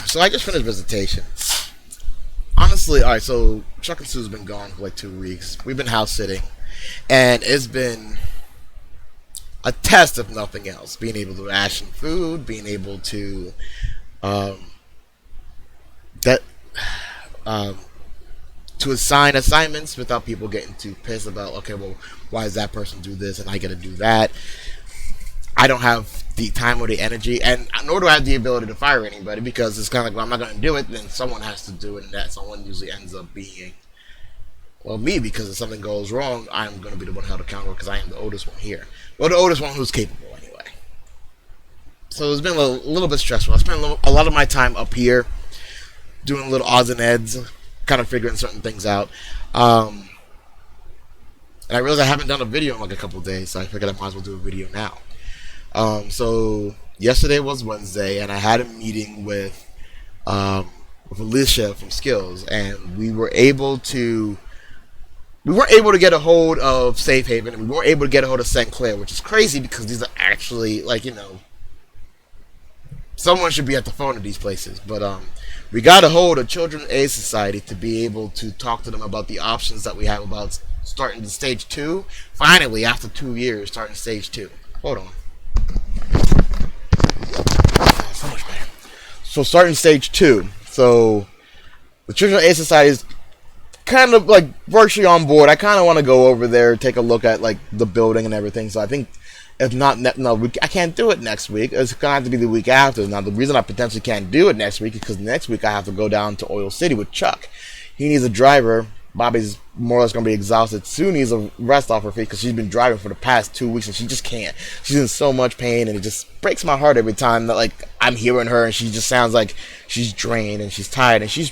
So I just finished visitation. Honestly, all right. So Chuck and Sue's been gone for like 2 weeks. We've been house sitting, and it's been a test, if nothing else. Being able to ration food, being able to um, that um, to assign assignments without people getting too pissed about, okay, well, why does that person do this and I got to do that? I don't have the time or the energy, and nor do I have the ability to fire anybody because it's kind of like, well, I'm not going to do it, then someone has to do it, and that someone usually ends up being, well, me, because if something goes wrong, I'm going to be the one held accountable because I am the oldest one here. Well, the oldest one who's capable anyway. So it's been a little bit stressful. I spent a lot of my time up here doing little odds and ends, kind of figuring certain things out. And I realized I haven't done a video in like a couple of days, so I figured I might as well do a video now. So yesterday was Wednesday, and I had a meeting with Alicia from Skills, and we weren't able to get a hold of Safe Haven, and we weren't able to get a hold of St. Clair, which is crazy because these are actually, like, someone should be at the phone at these places. But we got a hold of Children's Aid Society to be able to talk to them about the options that we have about starting the stage 2. Finally, after 2 years, starting stage 2. Hold on. So much better. So starting stage 2. So the Children's Aid Society is kind of like virtually on board. I kind of want to go over there, take a look at like the building and everything. So I think if not, I can't do it next week. It's gonna have to be the week after. Now the reason I potentially can't do it next week is because next week I have to go down to Oil City with Chuck. He needs a driver. Bobby's more or less going to be exhausted. Sue needs a rest off her feet because she's been driving for the past 2 weeks and she just can't. She's in so much pain, and it just breaks my heart every time that like I'm hearing her and she just sounds like she's drained and she's tired and she's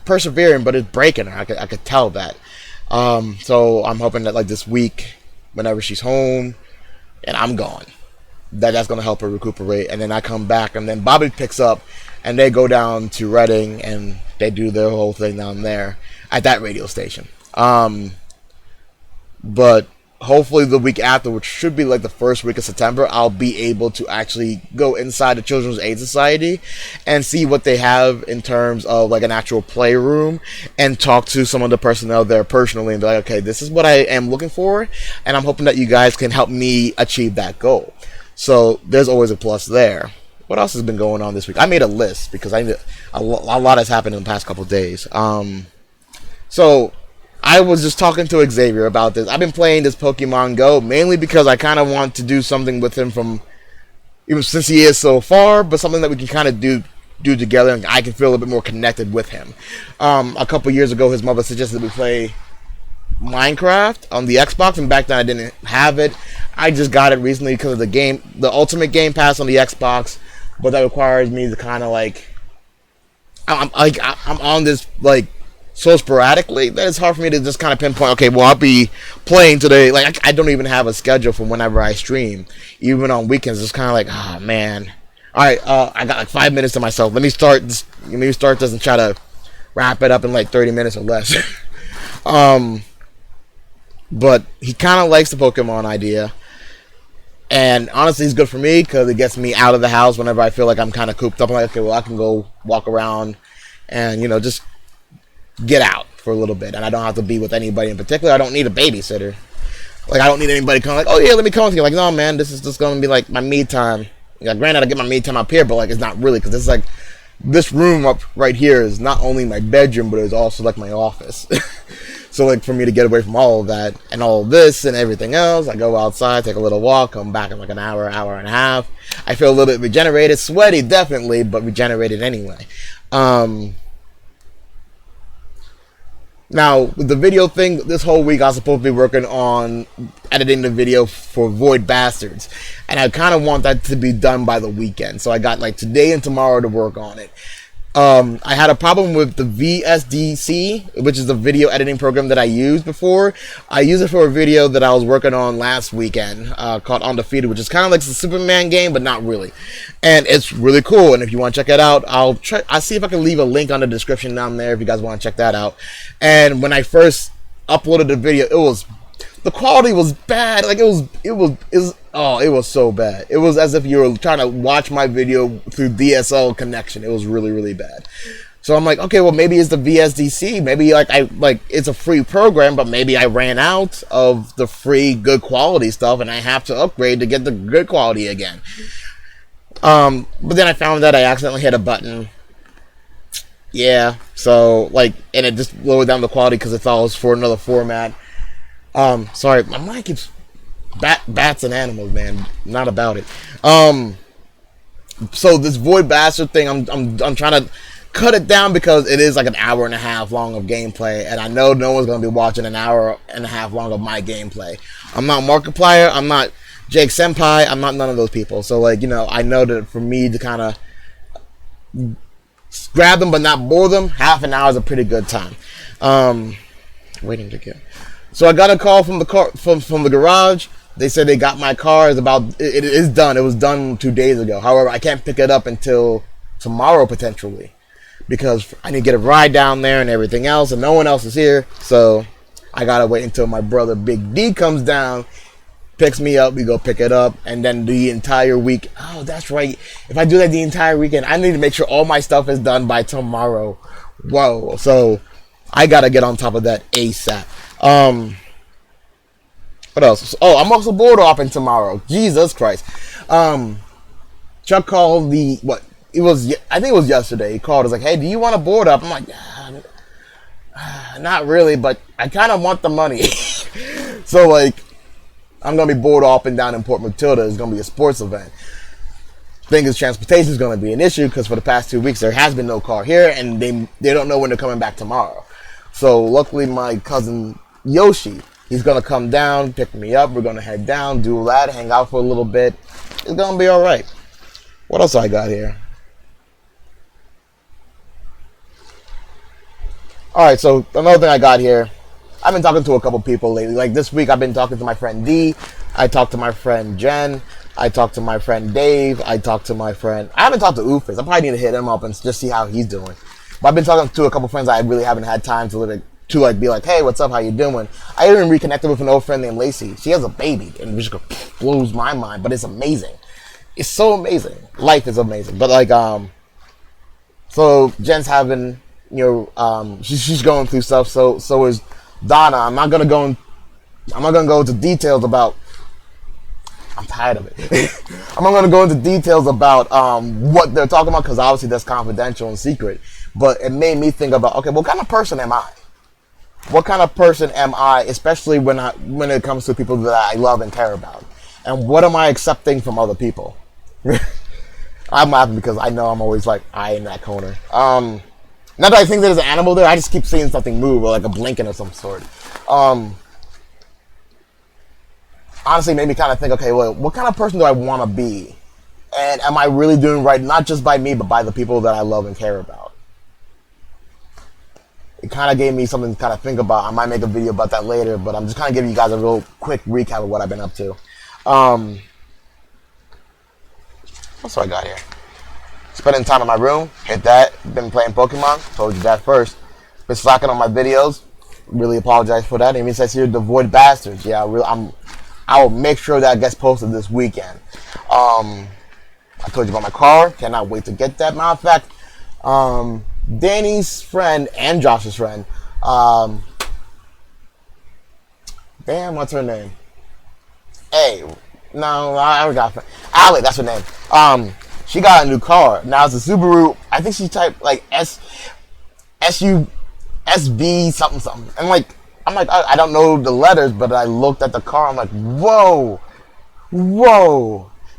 persevering, but it's breaking her. I could tell that. So I'm hoping that like this week, whenever she's home and I'm gone, that's going to help her recuperate. And then I come back, and then Bobby picks up, and they go down to Reading and they do their whole thing down there at that radio station. But hopefully the week after, which should be like the first week of September, I'll be able to actually go inside the Children's Aid Society and see what they have in terms of like an actual playroom and talk to some of the personnel there personally and be like, okay, this is what I am looking for, and I'm hoping that you guys can help me achieve that goal. So there's always a plus there. What else has been going on this week? I made a list because a lot has happened in the past couple of days. So I was just talking to Xavier about this. I've been playing this Pokemon Go mainly because I kind of want to do something with him from, even since he is so far, but something that we can kind of do together and I can feel a little bit more connected with him. A couple years ago, his mother suggested we play Minecraft on the Xbox, and back then I didn't have it. I just got it recently because of the Ultimate Game Pass on the Xbox, but that requires me to kind of like, I'm on this like so sporadically that it's hard for me to just kind of pinpoint, okay, well, I'll be playing today. Like, I don't even have a schedule for whenever I stream. Even on weekends, it's kind of like, oh, man. All right, I got like 5 minutes to myself. Let me start this and try to wrap it up in like 30 minutes or less. But he kind of likes the Pokemon idea. And honestly, it's good for me because it gets me out of the house whenever I feel like I'm kind of cooped up. I'm like, okay, well, I can go walk around and, just get out for a little bit, and I don't have to be with anybody in particular. I don't need a babysitter. Like, I don't need anybody coming like, oh yeah, let me come with you. Like, no, man, this is just going to be like my me time. Yeah, granted, I get my me time up here, but like it's not really, because it's like this room up right here is not only my bedroom, but it's also like my office. So like for me to get away from all of that and all of this and everything else, I go outside, take a little walk, come back in like an hour and a half. I feel a little bit regenerated, sweaty definitely, but regenerated anyway. Now, with the video thing, this whole week I was supposed to be working on editing the video for Void Bastards. And I kind of want that to be done by the weekend. So I got like today and tomorrow to work on it. I had a problem with the VSDC, which is the video editing program that I used before. I used it for a video that I was working on last weekend called Undefeated, which is kind of like the Superman game, but not really. And it's really cool. And if you want to check it out, I'll see if I can leave a link on the description down there if you guys want to check that out. And when I first uploaded the video, the quality was bad. Like it was so bad. It was as if you were trying to watch my video through DSL connection. It was really, really bad. So I'm like, okay, well maybe it's the VSDC. Maybe it's a free program, but maybe I ran out of the free good quality stuff and I have to upgrade to get the good quality again. But then I found that I accidentally hit a button. Yeah, so and it just lowered down the quality because it thought it was for another format. Sorry, my mind keeps bats and animals, man. Not about it. So this Void Bastard thing, I'm trying to cut it down because it is like an hour and a half long of gameplay, and I know no one's gonna be watching an hour and a half long of my gameplay. I'm not Markiplier. I'm not Jake Senpai. I'm not none of those people. So I know that for me to kind of grab them but not bore them, half an hour is a pretty good time. Waiting to get. So I got a call from the garage. They said they got my car. It is done. It was done 2 days ago. However, I can't pick it up until tomorrow potentially because I need to get a ride down there and everything else, and no one else is here. So I gotta wait until my brother Big D comes down, picks me up. We go pick it up, and then the entire week. Oh, that's right. If I do that the entire weekend, I need to make sure all my stuff is done by tomorrow. Whoa. So I gotta get on top of that ASAP. What else? Oh, I'm also board hopping tomorrow. Jesus Christ. Chuck called I think it was yesterday. He called. He was like, hey, do you want to board up? I'm like, not really, but I kind of want the money. So I'm going to be board hopping down in Port Matilda. It's going to be a sports event. Thing is, transportation is going to be an issue because for the past 2 weeks there has been no car here, and they don't know when they're coming back tomorrow. So luckily my cousin Yoshi, he's going to come down, pick me up. We're going to head down, do that, hang out for a little bit. It's going to be all right. What else I got here? All right, so another thing I got here. I've been talking to a couple people lately. Like this week, I've been talking to my friend D. I talked to my friend Jen. I talked to my friend Dave. I haven't talked to Oofus. I probably need to hit him up and just see how he's doing. But I've been talking to a couple friends I really haven't had time to be like, hey, what's up? How you doing? I even reconnected with an old friend named Lacey. She has a baby, and it just blows my mind. But it's amazing. It's so amazing. Life is amazing. But so Jen's having, she's going through stuff. So is Donna. I'm not gonna go into details about. I'm tired of it. I'm not gonna go into details about what they're talking about because obviously that's confidential and secret. But it made me think about, okay, what kind of person am I? What kind of person am I, especially when it comes to people that I love and care about? And what am I accepting from other people? I'm laughing because I know I'm always in that corner. Not that I think there's an animal there, I just keep seeing something move or like a blinking of some sort. Honestly made me kind of think, okay, well, what kind of person do I want to be? And am I really doing right, not just by me, but by the people that I love and care about? It kind of gave me something to kind of think about. I might make a video about that later, but I'm just kind of giving you guys a real quick recap of what I've been up to. What's I got here? Spending time in my room, hit that. Been playing Pokemon, told you that first. Been slacking on my videos, really apologize for that. It says here, the Void Bastards. Yeah, I will make sure that gets posted this weekend. I told you about my car. Cannot wait to get that. Matter of fact, Danny's friend and Josh's friend. What's her name? Hey, no, I already got a friend. Allie, that's her name. She got a new car. Now it's a Subaru. I think she typed SB something. And I'm like, I don't know the letters, but I looked at the car. I'm like, whoa,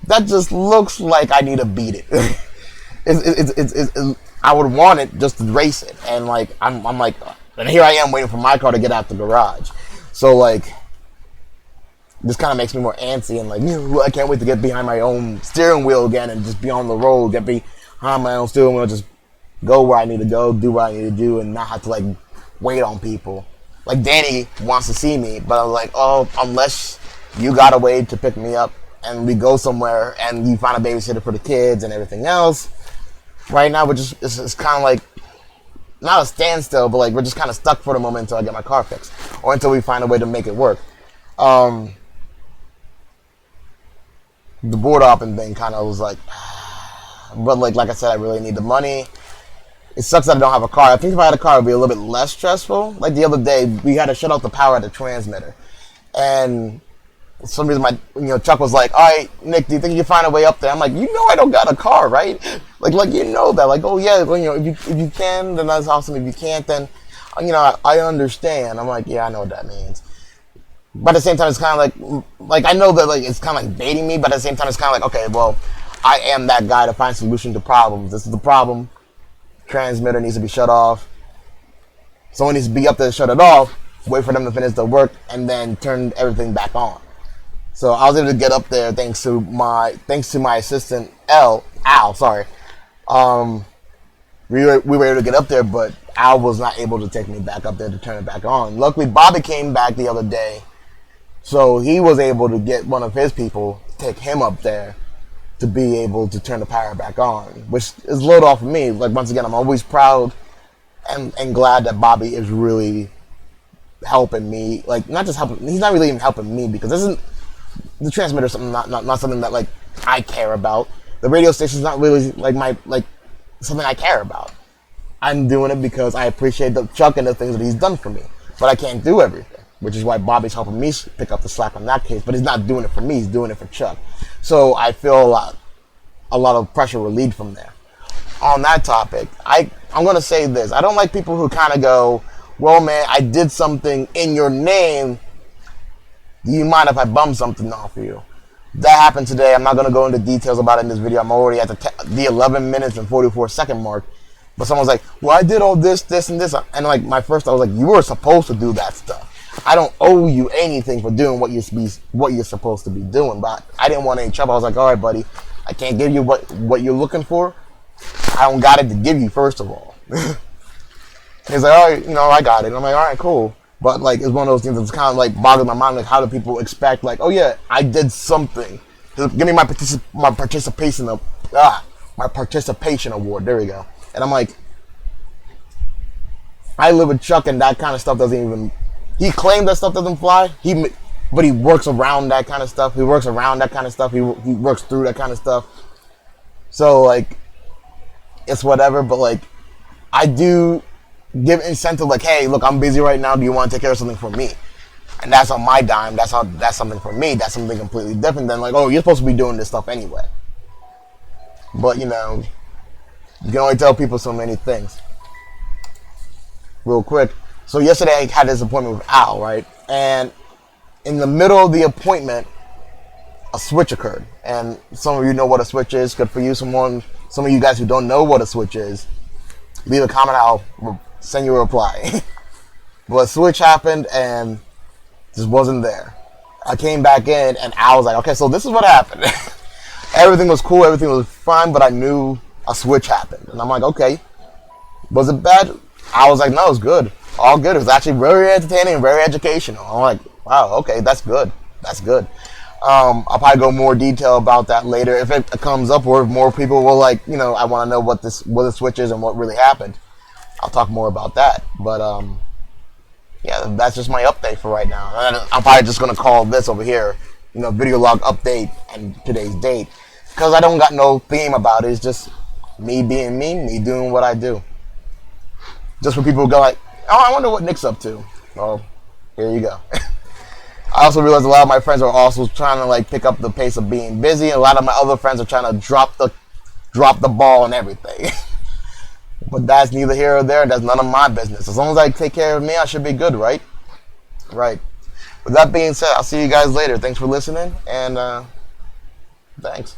that just looks like I need to beat it. I would want it just to race it, and I'm like, and here I am waiting for my car to get out the garage. So this kind of makes me more antsy and I can't wait to get behind my own steering wheel again and just be on the road, get behind my own steering wheel, just go where I need to go, do what I need to do, and not have to wait on people. Danny wants to see me, but I'm like, oh, unless you got a way to pick me up and we go somewhere and you find a babysitter for the kids and everything else. Right now, it's kind of not a standstill, but we're just kind of stuck for the moment until I get my car fixed or until we find a way to make it work. Um, the board hopping thing kind of was like, but like I said, I really need the money. It sucks that I don't have a car. I think if I had a car, it would be a little bit less stressful. Like the other day, we had to shut off the power at the transmitter, and for some reason, Chuck was like, "All right, Nick, do you think you can find a way up there?" I'm like, I don't got a car, right? Like that. Like, oh yeah, if you can, then that's awesome. If you can't, then I understand. I'm like, yeah, I know what that means. But at the same time, it's kind of like I know that it's kind of like baiting me. But at the same time, it's kind of like, okay, well, I am that guy to find solution to problems. This is the problem. Transmitter needs to be shut off. Someone needs to be up there to shut it off. Wait for them to finish the work, and then turn everything back on. So I was able to get up there thanks to my assistant Al. Sorry. We were able to get up there, but Al was not able to take me back up there to turn it back on. Luckily, Bobby came back the other day, so he was able to get one of his people to take him up there to be able to turn the power back on, which is a load off of me. Like, once again, I'm always proud and glad that Bobby is really helping me. Like, not just helping, he's not really even helping me, because this isn't the transmitter, something not something that I care about. The radio station's not really something I care about. I'm doing it because I appreciate the Chuck and the things that he's done for me, but I can't do everything, which is why Bobby's helping me pick up the slack on that case. But he's not doing it for me; he's doing it for Chuck. So I feel a lot of pressure relieved from there. On that topic, I'm gonna say this: I don't like people who kind of go, "Well, man, I did something in your name. Do you mind if I bum something off of you?" That happened today. I'm not going to go into details about it in this video. I'm already at the 11 minutes and 44 second mark. But someone's like, well, I did all this, and this. And my first, I was like, you were supposed to do that stuff. I don't owe you anything for doing what you're supposed to be doing. But I didn't want any trouble. I was like, all right, buddy, I can't give you what you're looking for. I don't got it to give you, first of all. He's like, all right, I got it. And I'm like, all right, cool. But it's one of those things that's kind of boggles my mind. How do people expect oh yeah, I did something. Give me my participation award. There we go. And I'm like, I live with Chuck, and that kind of stuff doesn't even. He claimed that stuff doesn't fly. But he works around that kind of stuff. He works around that kind of stuff. He works through that kind of stuff. So it's whatever. But I do give incentive, hey, look, I'm busy right now. Do you want to take care of something for me? And that's on my dime. That's something for me. That's something completely different than oh, you're supposed to be doing this stuff anyway. But you can only tell people so many things. Real quick. So yesterday I had this appointment with Al, right? And in the middle of the appointment, a switch occurred. And some of you know what a switch is. Good for you. Some of you guys who don't know what a switch is, leave a comment. I'll send you a reply. But a switch happened and just wasn't there. I came back in and I was like, okay, so this is what happened. Everything was cool, everything was fine, but I knew a switch happened. And I'm like, okay, was it bad? I was like, no, it was good. All good. It was actually very entertaining and very educational. I'm like, wow, okay, that's good. That's good. I'll probably go more detail about that later if it comes up, or if more people will I want to know what the switch is and what really happened. I'll talk more about that. But yeah, that's just my update for right now. I'm probably just gonna call this over here, video log update and today's date, because I don't got no theme about it. It's just me being me doing what I do. Just for people who go oh, I wonder what Nick's up to. Well, here you go. I also realized a lot of my friends are also trying to pick up the pace of being busy. A lot of my other friends are trying to drop the ball and everything. But that's neither here or there. That's none of my business. As long as I take care of me, I should be good, right? Right. With that being said, I'll see you guys later. Thanks for listening, and thanks.